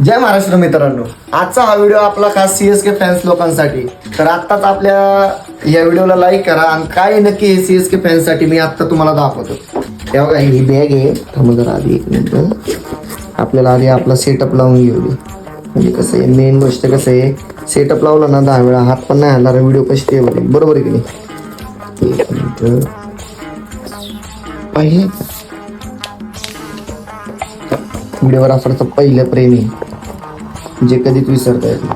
जय महाराष्ट्र मित्रांनो, आजचा हा व्हिडिओ आपला खास सीएसके फॅन्स लोकांसाठी. तर आत्ताच आपल्या या व्हिडिओला लाईक करा आणि काय नक्की सीएसके फॅन्स साठी मी आत्ता तुम्हाला दाखवतो. तेव्हा ही बॅग आहे, थांबा जरा आधी एक मिनिट. आपल्याला आधी आपला सेटअप लावून घेऊ दे. म्हणजे कसं आहे, मेन गोष्ट कसं आहे, सेटअप लावला ना 10 वेळा हात पण नाही हलणार, व्हिडिओ कशी ते बरोबर आहे की नाही. एक मिनिट पाहिजे व्हिडिओग्राफरचं पहिलं प्रेम आहे जे कधीच विसरता येत नाही.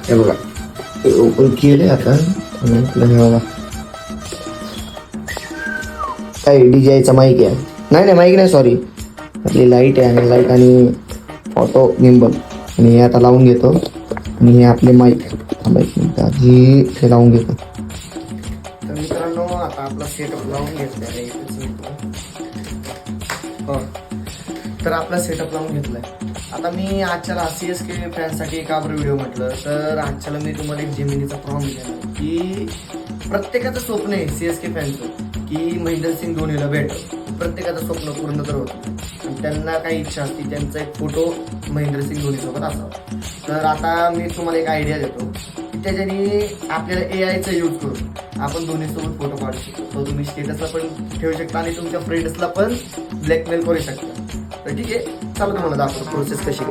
हे बघा, ओपन केले आता. हे बघा काय DJI माईक आहे. नाही माईक नाही, सॉरी, आपली लाईट आहे. आणि लाईट आणि ऑटो गिम्बल. आणि हे आता लावून घेतो. आणि हे आपले माईक आधी हे लावून घेतो. तर मित्रांनो, आता आपला सेटअप लावून घेतलाय. तर आपला सेटअप लावून घेतलाय. आता मी आजच्याला सीएसके फॅनसाठी एक व्हिडिओ म्हटलं तर आजच्याला मी तुम्हाला एक जेमिनीचा प्रॉम्प्ट दिला की प्रत्येकाचं स्वप्न आहे सीएसके फॅनचं की महेंद्रसिंग धोनीला भेटलं. प्रत्येकाचं स्वप्न पूर्ण तर होतं आणि त्यांना काही इच्छा असते त्यांचा एक फोटो महेंद्रसिंग धोनीसोबत असावा. तर आता मी तुम्हाला एक आयडिया देतो की त्याच्याने आपल्याला AIचा यूज करून आपण धोनीसोबत फोटो काढू शकतो. तो तुम्ही स्टेटसला पण ठेवू शकता आणि तुमच्या फ्रेंड्सला पण ब्लॅकमेल करू शकता. तर ठीक आहे, चला तुम्हाला दाखवतो प्रोसेस कशी.